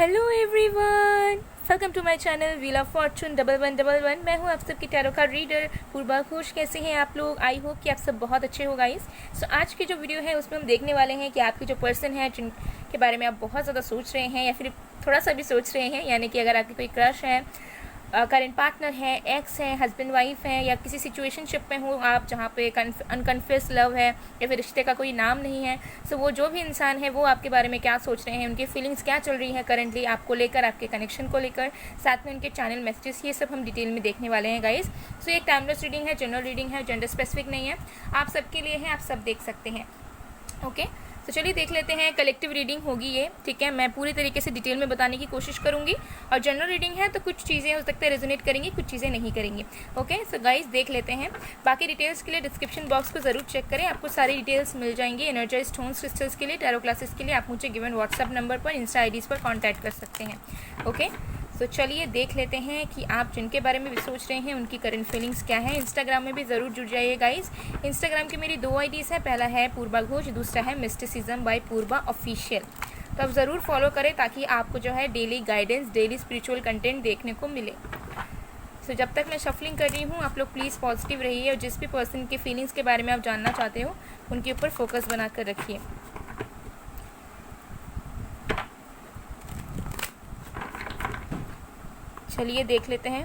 Hello everyone, welcome to my channel wheel of fortune 1111। मैं हूँ आप सबकी tarot card reader Purva Ghosh. कैसे हैं आप लोग? आई होप कि आप सब बहुत अच्छे हो गाइस। सो आज की जो वीडियो है उसमें हम देखने वाले हैं कि आपके जो पर्सन है जिनके बारे में आप बहुत ज़्यादा सोच रहे हैं या फिर थोड़ा सा भी सोच रहे हैं, यानी कि अगर आपकी कोई क्रश है, करेंट पार्टनर है, एक्स है, हस्बैंड वाइफ है, या किसी सिचुएशनशिप में हो आप जहाँ पे अनकन्फेस लव है या फिर रिश्ते का कोई नाम नहीं है। सो वो जो भी इंसान है वो आपके बारे में क्या सोच रहे हैं, उनकी फीलिंग्स क्या चल रही है करेंटली आपको लेकर, आपके कनेक्शन को लेकर, साथ में उनके चैनल मैसेजेस, ये सब हम डिटेल में देखने वाले हैं गाइस। सो ये टाइमलेस रीडिंग है, जनरल रीडिंग है, जेंडर स्पेसिफिक नहीं है, आप सबके लिए है, आप सब देख सकते हैं। ओके, तो चलिए देख लेते हैं। कलेक्टिव रीडिंग होगी ये, ठीक है। मैं पूरी तरीके से डिटेल में बताने की कोशिश करूंगी, और जनरल रीडिंग है तो कुछ चीज़ें हो सकता है रेजोनेट करेंगी, कुछ चीज़ें नहीं करेंगी। ओके, सो गाइस देख लेते हैं। बाकी डिटेल्स के लिए डिस्क्रिप्शन बॉक्स को ज़रूर चेक करें, आपको सारी डिटेल्स मिल जाएंगी। एनर्जाइज स्टोन्स क्रिस्टल्स के लिए, टैरो क्लासेस के लिए आप मुझे गिवन व्हाट्सअप नंबर पर, इंस्टा आईडीज़ पर कॉन्टैक्ट कर सकते हैं। ओके, तो चलिए देख लेते हैं कि आप जिनके बारे में भी सोच रहे हैं उनकी करंट फीलिंग्स क्या है। इंस्टाग्राम में भी ज़रूर जुड़ जाइए गाइस। इंस्टाग्राम की मेरी 2 आईडीज़ है, पहला है पूर्वा घोष, दूसरा है मिस्टिसिज्म बाय पूर्वा ऑफिशियल। तो आप ज़रूर फॉलो करें ताकि आपको जो है daily guidance, daily spiritual content देखने को मिले। सो जब तक मैं शफलिंग कर रही हूँ आप लोग प्लीज़ पॉजिटिव रहिए, और जिस भी पर्सन की फीलिंग्स के बारे में आप जानना चाहते हो उनके ऊपर फोकस बना कर रखिए। चलिए देख लेते हैं।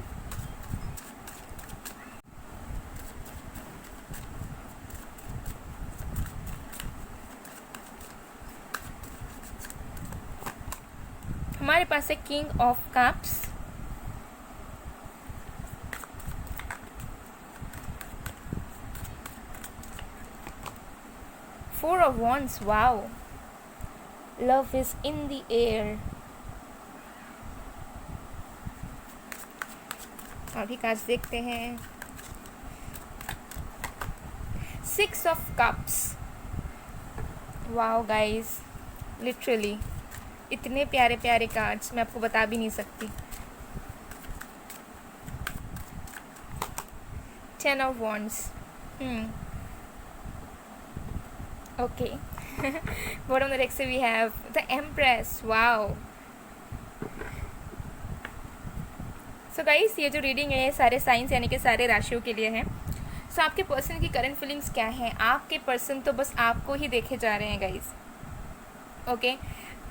हमारे पास है king of cups, four of wands, wow, love is in the air. अभी कार्ड्स देखते हैं। 6 of cups, wow guys, literally इतने प्यारे प्यारे कार्ड्स मैं आपको बता भी नहीं सकती। 10 of wands, okay. Bottom of the deck से we have the empress, wow. So guys ये जो रीडिंग है सारे साइंस यानी कि सारे राशियों के लिए है। सो आपके पर्सन की करंट फीलिंग्स क्या है? आपके पर्सन तो बस आपको ही देखे जा रहे हैं गाइस। ओके,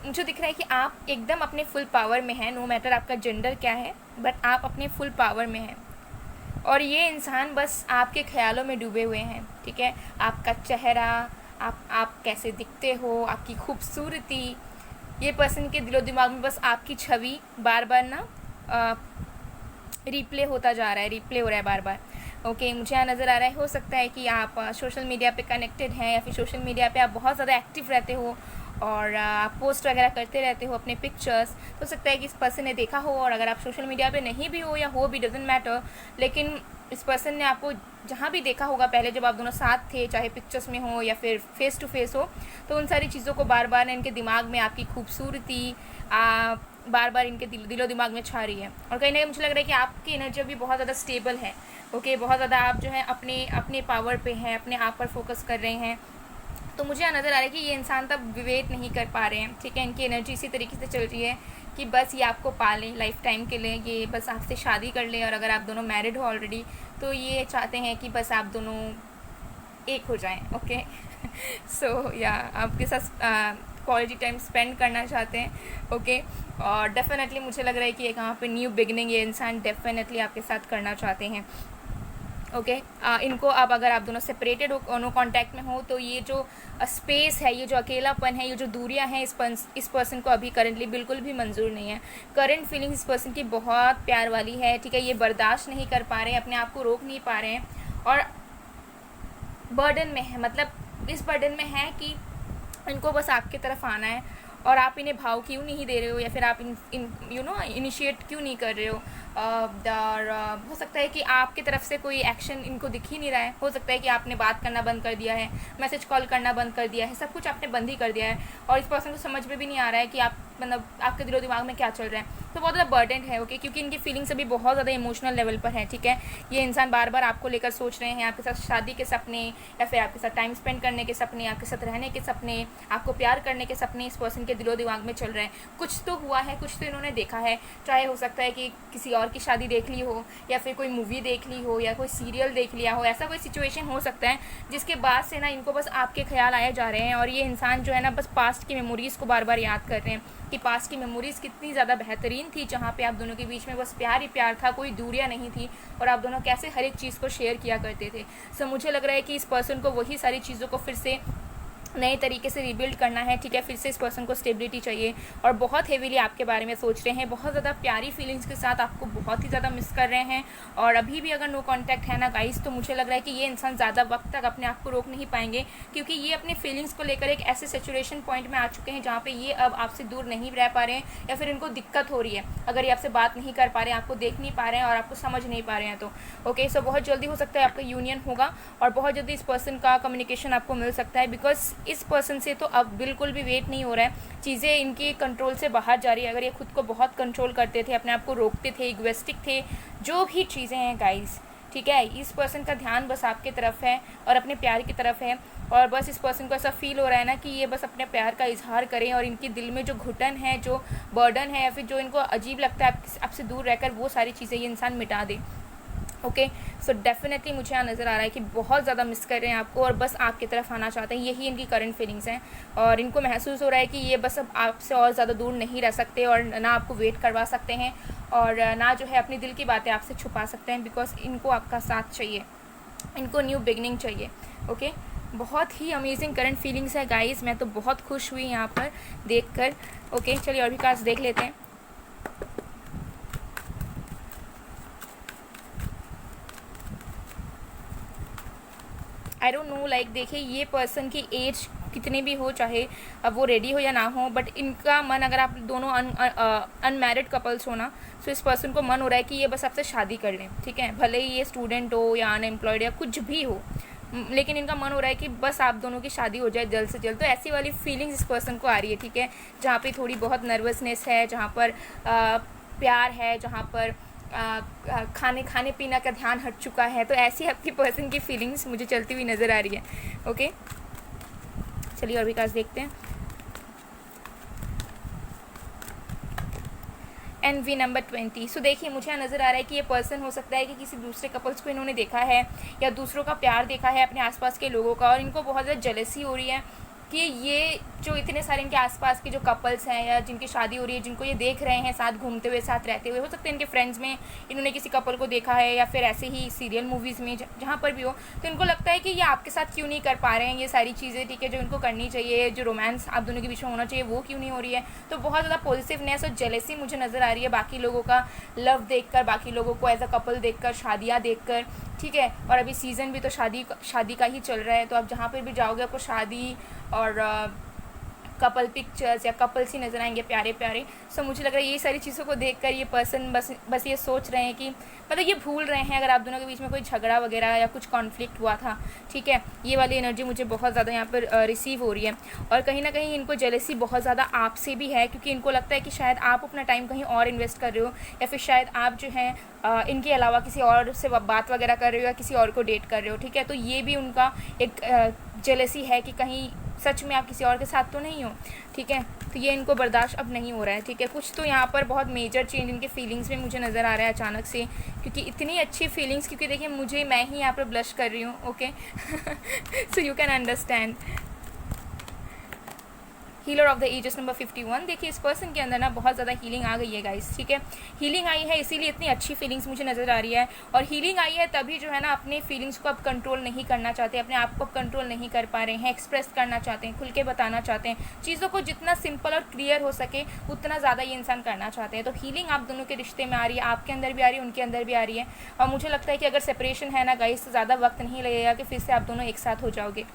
मुझे दिख रहा है कि आप एकदम अपने फुल पावर में हैं, नो मैटर आपका जेंडर क्या है, बट आप अपने फुल पावर में हैं। और ये इंसान बस आपके ख्यालों में डूबे हुए हैं, ठीक है। आपका चेहरा, आप कैसे दिखते हो, आपकी खूबसूरती, ये पर्सन के दिलो दिमाग में बस आपकी छवि बार बार ना रिप्ले होता जा रहा है, रिप्ले हो रहा है बार बार। ओके, मुझे यहाँ नज़र आ रहा है, हो सकता है कि आप सोशल मीडिया पे कनेक्टेड हैं, या फिर सोशल मीडिया पे आप बहुत ज़्यादा एक्टिव रहते हो और आप पोस्ट वगैरह करते रहते हो अपने पिक्चर्स। हो सकता है कि इस पर्सन ने देखा हो, और अगर आप सोशल मीडिया पे नहीं भी हो या हो भी, डजेंट मैटर, लेकिन इस पर्सन ने आपको जहाँ भी देखा होगा पहले जब आप दोनों साथ थे, चाहे पिक्चर्स में हो या फिर फेस टू फेस हो, तो उन सारी चीज़ों को बार बार इनके दिमाग में आपकी खूबसूरती बार बार इनके दिलो दिमाग में छा रही है। और कहीं ना कहीं मुझे लग रहा है कि आपकी एनर्जी अभी बहुत ज़्यादा स्टेबल है। ओके, बहुत ज़्यादा आप जो है अपने पावर पे हैं, अपने आप पर फोकस कर रहे हैं। तो मुझे यहाँ नज़र आ रहा है कि ये इंसान तब विवेक नहीं कर पा रहे हैं, ठीक है। इनकी एनर्जी इसी तरीके से चल रही है कि बस ये आपको पालें लाइफ टाइम के लिए, ये बस आपसे शादी कर लें, और अगर आप दोनों मैरिड हो ऑलरेडी तो ये चाहते हैं कि बस आप दोनों एक हो जाएं। ओके, सो या आपके साथ क्वालिटी टाइम स्पेंड करना चाहते हैं। ओके, और डेफिनेटली मुझे लग रहा है कि एक यहाँ पे न्यू बिगनिंग ये इंसान डेफिनेटली आपके साथ करना चाहते हैं। ओके, इनको अब अगर आप दोनों सेपरेटेड हो, नो कॉन्टैक्ट में हो, तो ये जो स्पेस है, ये जो अकेलापन है, ये जो दूरियां हैं, इस पर्सन को अभी करेंटली बिल्कुल भी मंजूर नहीं है। करंट फीलिंग इस पर्सन की बहुत प्यार वाली है, ठीक है। ये बर्दाश्त नहीं कर पा रहे हैं, अपने आप को रोक नहीं पा रहे हैं, और बर्डन में है, मतलब इस बर्डन में है कि इनको बस आपकी तरफ आना है, और आप इन्हें भाव क्यों नहीं दे रहे हो, या फिर आप इनिशिएट क्यों नहीं कर रहे हो। और हो सकता है कि आपकी तरफ से कोई एक्शन इनको दिख ही नहीं रहा है। हो सकता है कि आपने बात करना बंद कर दिया है, मैसेज कॉल करना बंद कर दिया है, सब कुछ आपने बंद ही कर दिया है, और इस पर्सन को समझ में भी नहीं आ रहा है कि आप मतलब आपके दिलो दिमाग में क्या चल रहा है। तो बहुत ज़्यादा बर्डन है, ओके, क्योंकि इनकी फीलिंग्स अभी बहुत ज़्यादा इमोशनल लेवल पर है, ठीक है। ये इंसान बार बार आपको लेकर सोच रहे हैं, आपके साथ शादी के सपने या फिर आपके साथ टाइम स्पेंड करने के सपने, आपके साथ रहने के सपने, आपको प्यार करने के सपने इस पर्सन के दिलो दिमाग में चल रहे हैं। कुछ तो हुआ है, कुछ तो इन्होंने देखा है, चाहे हो सकता है कि किसी और की शादी देख ली हो, या फिर कोई मूवी देख ली हो, या कोई सीरियल देख लिया हो, ऐसा कोई सिचुएशन हो सकता है जिसके बाद से ना इनको बस आपके ख्याल आए जा रहे हैं। और ये इंसान जो है ना बस पास्ट की मेमोरीज़ को बार बार याद कर रहे हैं कि पास्ट की मेमोरीज़ कितनी ज़्यादा बेहतरीन थी, जहाँ पे आप दोनों के बीच में बस प्यार ही प्यार था, कोई दूरियाँ नहीं थी, और आप दोनों कैसे हर एक चीज़ को शेयर किया करते थे। सो मुझे लग रहा है कि इस पर्सन को वही सारी चीज़ों को फिर से नए तरीके से रिबिल्ड करना है, ठीक है। फिर से इस पर्सन को स्टेबिलिटी चाहिए और बहुत हेवीली आपके बारे में सोच रहे हैं, बहुत ज़्यादा प्यारी फीलिंग्स के साथ आपको बहुत ही ज़्यादा मिस कर रहे हैं। और अभी भी अगर नो कांटेक्ट है ना गाइस, तो मुझे लग रहा है कि ये इंसान ज़्यादा वक्त तक अपने आप को रोक नहीं पाएंगे, क्योंकि ये अपने फीलिंग्स को लेकर एक ऐसे सेचुरेशन पॉइंट में आ चुके हैं जहाँ पर ये अब आपसे दूर नहीं रह पा रहे हैं, या फिर इनको दिक्कत हो रही है अगर ये आपसे बात नहीं कर पा रहे हैं, आपको देख नहीं पा रहे हैं और आपको समझ नहीं पा रहे हैं। तो ओके, सो बहुत जल्दी हो सकता है आपका यूनियन होगा और बहुत जल्दी इस पर्सन का कम्युनिकेशन आपको मिल सकता है, बिकॉज इस पर्सन से तो अब बिल्कुल भी वेट नहीं हो रहा है, चीज़ें इनकी कंट्रोल से बाहर जा रही है। अगर ये खुद को बहुत कंट्रोल करते थे, अपने आप को रोकते थे, इगोइस्टिक थे, जो भी चीज़ें हैं गाइस, ठीक है, इस पर्सन का ध्यान बस आपके तरफ है और अपने प्यार की तरफ है। और बस इस पर्सन को ऐसा फील हो रहा है ना कि ये बस अपने प्यार का इजहार करें और इनके दिल में जो घुटन है, जो बर्डन है, या फिर जो इनको अजीब लगता है आपसे दूर रहकर, वो सारी चीज़ें ये इंसान मिटा दे। ओके, सो डेफिनेटली मुझे यहाँ नज़र आ रहा है कि बहुत ज़्यादा मिस कर रहे हैं आपको और बस आपकी तरफ आना चाहते हैं। यही इनकी करंट फीलिंग्स हैं और इनको महसूस हो रहा है कि ये बस अब आपसे और ज़्यादा दूर नहीं रह सकते और ना आपको वेट करवा सकते हैं और ना जो है अपनी दिल की बातें आपसे छुपा सकते हैं, बिकॉज इनको आपका साथ चाहिए, इनको न्यू बिगनिंग चाहिए। ओके, बहुत ही अमेजिंग करंट फीलिंग्स है गाइस, मैं तो बहुत खुश हुई यहाँ पर देख कर। ओके, चलिए और भी कार्ड्स देख लेते हैं। आई डोंट नो, लाइक देखिए, ये पर्सन की एज कितनी भी हो, चाहे अब वो रेडी हो या ना हो, बट इनका मन, अगर आप दोनों अनमैरिड कपल्स हो ना, तो इस पर्सन को मन हो रहा है कि ये बस आपसे शादी कर लें, ठीक है। भले ही ये स्टूडेंट हो या अनएम्प्लॉयड या कुछ भी हो, लेकिन इनका मन हो रहा है कि बस आप दोनों की शादी हो जाए जल्द से जल्द। तो ऐसी वाली फीलिंग्स इस पर्सन को आ रही है, ठीक है, जहाँ पे थोड़ी बहुत नर्वसनेस है, जहाँ पर प्यार है, जहाँ पर खाने पीना का ध्यान हट चुका है। तो ऐसी आपकी पर्सन की फीलिंग्स मुझे चलती हुई नज़र आ रही है। ओके, चलिए और भी कार्ड्स देखते हैं। NV number 20। सो देखिए, मुझे यहाँ नज़र आ रहा है कि ये पर्सन हो सकता है कि किसी दूसरे कपल्स को इन्होंने देखा है या दूसरों का प्यार देखा है अपने आसपास के लोगों का, और इनको बहुत ज़्यादा जेलसी हो रही है कि ये जो इतने सारे इनके आसपास के जो कपल्स हैं या जिनकी शादी हो रही है, जिनको ये देख रहे हैं साथ घूमते हुए, साथ रहते हुए, हो सकता है इनके फ्रेंड्स में इन्होंने किसी कपल को देखा है या फिर ऐसे ही सीरियल मूवीज़ में, जहाँ पर भी हो, तो इनको लगता है कि ये आपके साथ क्यों नहीं कर पा रहे हैं ये सारी चीज़ें, ठीक है, जो इनको करनी चाहिए, जो रोमांस आप दोनों के बीच में होना चाहिए, वो क्यों नहीं हो रही है। तो बहुत ज़्यादा पॉजिटिवनेस और जेलेसी मुझे नज़र आ रही है बाकी लोगों का लव देखकर, बाकी लोगों को एज अ कपल देखकर, शादियाँ देखकर, ठीक है। और अभी सीज़न भी तो शादी का ही चल रहा है, तो आप जहाँ पर भी जाओगे आपको शादी और कपल पिक्चर्स या कपल्स ही नज़र आएंगे, प्यारे प्यारे। सो मुझे लग रहा है ये सारी चीज़ों को देखकर ये पर्सन बस ये सोच रहे हैं कि मतलब ये भूल रहे हैं अगर आप दोनों के बीच में कोई झगड़ा वगैरह या कुछ कॉन्फ्लिक्ट हुआ था, ठीक है। ये वाली एनर्जी मुझे बहुत ज़्यादा यहाँ पर रिसीव हो रही है और कहीं ना कहीं इनको जेलसी बहुत ज़्यादा आपसे भी है, क्योंकि इनको लगता है कि शायद आप अपना टाइम कहीं और इन्वेस्ट कर रहे हो या फिर शायद आप जो है इनके अलावा किसी और से बात वगैरह कर रहे हो या किसी और को डेट कर रहे हो, ठीक है। तो ये भी उनका एक जेलसी है कि कहीं सच में आप किसी और के साथ तो नहीं हो, ठीक है। तो ये इनको बर्दाश्त अब नहीं हो रहा है, ठीक है। कुछ तो यहाँ पर बहुत मेजर चेंज इनके फीलिंग्स में मुझे नज़र आ रहा है अचानक से, क्योंकि इतनी अच्छी फीलिंग्स, क्योंकि देखिए मैं ही यहाँ पर ब्लश कर रही हूँ, okay. So you can understand. Healer of the ages number 51। देखिए, इस पर्सन के अंदर ना बहुत ज़्यादा हीलिंग आ गई है गाइस, ठीक है। हीलिंग आई है, इसीलिए इतनी अच्छी फीलिंग्स मुझे नज़र आ रही है, और हीलिंग आई है तभी जो है ना अपने फीलिंग्स को अब कंट्रोल नहीं करना चाहते, अपने आप को अब कंट्रोल नहीं कर पा रहे हैं, एक्सप्रेस करना चाहते हैं, खुल के बताना चाहते हैं चीज़ों को, जितना सिंपल और क्लियर हो सके उतना ज़्यादा ये इंसान करना चाहते हैं। तो हीलिंग आप दोनों के रिश्ते में आ रही है, आपके अंदर भी आ रही है, उनके अंदर भी आ रही है, और मुझे लगता है कि अगर सेपरेशन है ना गाइस, तो ज़्यादा वक्त नहीं लगेगा कि फिर से आप दोनों एक साथ हो जाओगे।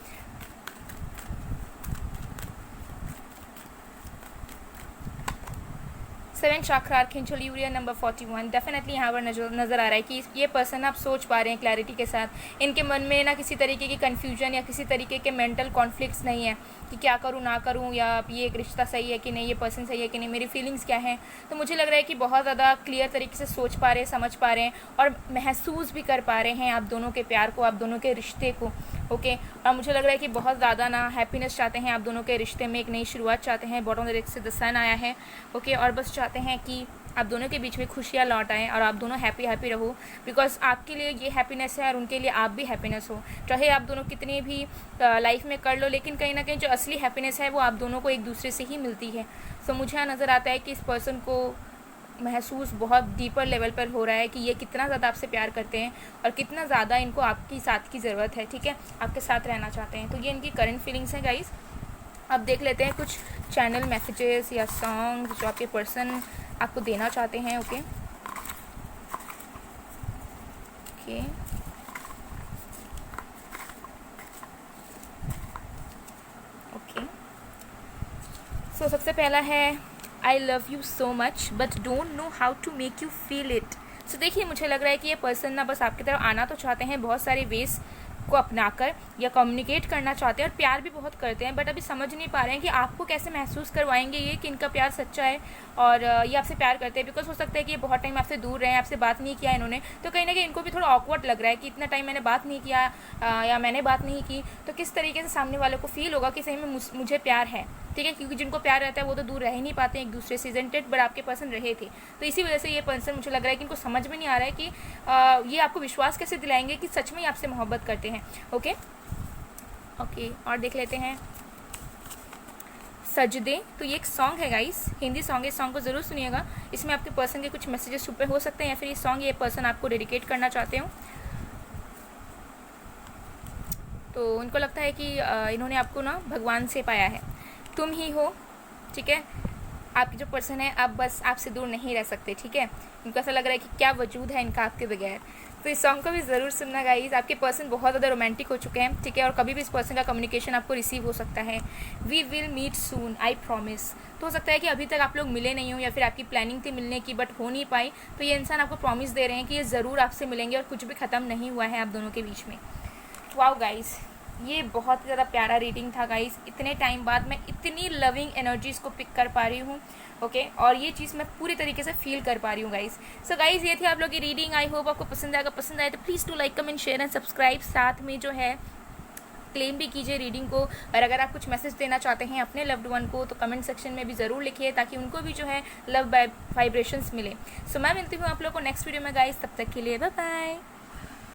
7 चक्र आर्कएंजल यूरियल नंबर 41। डेफिनेटली यहाँ पर नज़र आ रहा है कि ये पर्सन आप सोच पा रहे हैं क्लैरिटी के साथ। इनके मन में ना किसी तरीके की कन्फ्यूजन या किसी तरीके के मेंटल कॉन्फ्लिक्ट्स नहीं है कि क्या करूँ ना करूँ, या ये एक रिश्ता सही है कि नहीं, ये पर्सन सही है कि नहीं, मेरी फीलिंग्स क्या हैं। तो मुझे लग रहा है कि बहुत ज़्यादा क्लियर तरीके से सोच पा रहे हैं, समझ पा रहे हैं और महसूस भी कर पा रहे हैं आप दोनों के प्यार को, आप दोनों के रिश्ते को। ओके, और मुझे लग रहा है कि बहुत ज़्यादा ना हैप्पीनेस चाहते हैं आप दोनों के रिश्ते में, एक नई शुरुआत चाहते हैं। बॉटम ऑफ द डेक से द सन आया है। ओके, और बस चाहते हैं कि आप दोनों के बीच में खुशियाँ लौट आएँ और आप दोनों हैप्पी रहो, बिकॉज आपके लिए ये हैप्पीनेस है और उनके लिए आप भी हैप्पीनेस हो। चाहे आप दोनों कितनी भी लाइफ में कर लो, लेकिन कहीं ना कहीं जो असली हैप्पीनेस है वो आप दोनों को एक दूसरे से ही मिलती है। सो मुझे यहाँ नज़र आता है कि इस पर्सन को महसूस बहुत डीपर लेवल पर हो रहा है कि ये कितना ज़्यादा आपसे प्यार करते हैं और कितना ज़्यादा इनको आपकी साथ की ज़रूरत है। ठीक है, आपके साथ रहना चाहते हैं। तो ये इनकी करंट फीलिंग्स हैं गाइस। अब देख लेते हैं कुछ चैनल मैसेजेस या सॉन्ग जो आपके पर्सन आपको देना चाहते हैं। ओके ओके, ओके, सो सबसे पहला है I love you so much but don't know how to make you feel it. So देखिए, मुझे लग रहा है कि ये पर्सन ना बस आपकी तरफ आना तो चाहते हैं, बहुत सारे वेज को अपनाकर या कम्युनिकेट करना चाहते हैं और प्यार भी बहुत करते हैं, बट अभी समझ नहीं पा रहे हैं कि आपको कैसे महसूस करवाएंगे ये कि इनका प्यार सच्चा है और ये आपसे प्यार करते हैं। बिकॉज हो सकता है कि ये बहुत टाइम आपसे दूर रहे हैं, आपसे बात नहीं किया इन्होंने, तो कहीं ना कहीं इनको भी थोड़ा ऑकवर्ड लग रहा है कि इतना टाइम मैंने बात नहीं किया या मैंने बात नहीं की, तो किस तरीके से सामने वालों को फील होगा कि सही में मुझे प्यार है। ठीक है, क्योंकि जिनको प्यार रहता है वो तो दूर रह ही नहीं पाते एक दूसरे से, इजेंटेड, बट आपके पर्सन रहे थे। तो इसी वजह से ये पर्सन मुझे लग रहा है कि इनको समझ में नहीं आ रहा है कि ये आपको विश्वास कैसे दिलाएंगे कि सच में ही आपसे मोहब्बत करते हैं। ओके ओके, और देख लेते हैं सजदे। तो ये एक सॉन्ग है गाइस, हिंदी सॉन्ग है, इस सॉन्ग को ज़रूर सुनिएगा। इसमें आपके पर्सन के कुछ मैसेजेस छुपे हो सकते हैं या फिर ये सॉन्ग ये पर्सन आपको डेडिकेट करना चाहते हो। तो उनको लगता है कि इन्होंने आपको ना भगवान से पाया है, तुम ही हो। ठीक है, आपकी जो पर्सन है आप बस आपसे दूर नहीं रह सकते। ठीक है, इनको ऐसा लग रहा है कि क्या वजूद है इनका आपके बगैर। तो इस सॉन्ग को भी ज़रूर सुनना गाइस। आपके पर्सन बहुत ज़्यादा रोमांटिक हो चुके हैं। ठीक है, और कभी भी इस पर्सन का कम्युनिकेशन आपको रिसीव हो सकता है। We will meet soon, I promise. तो हो सकता है कि अभी तक आप लोग मिले नहीं हो या फिर आपकी प्लानिंग थी मिलने की बट हो नहीं पाई, तो ये इंसान आपको प्रॉमिस दे रहे हैं कि ये ज़रूर आपसे मिलेंगे और कुछ भी ख़त्म नहीं हुआ है आप दोनों के बीच में। वाओ गाइस, ये बहुत ज़्यादा प्यारा रीडिंग था गाइस। इतने टाइम बाद मैं इतनी लविंग एनर्जीज को पिक कर पा रही हूँ। ओके, और ये चीज़ मैं पूरी तरीके से फील कर पा रही हूँ गाइस। सो गाइस, ये थी आप लोग की रीडिंग। आई होप आपको पसंद आएगा। पसंद आए तो please do like, comment, share and subscribe. साथ में जो है क्लेम भी कीजिए रीडिंग को, और अगर आप कुछ मैसेज देना चाहते हैं अपने लव्ड वन को तो कमेंट सेक्शन में भी ज़रूर लिखिए ताकि उनको भी जो है लव वाइब्रेशंस मिले। सो मैं मिलती हूँ आप लोग को नेक्स्ट वीडियो में गाइस, तब तक के लिए बाय बाय।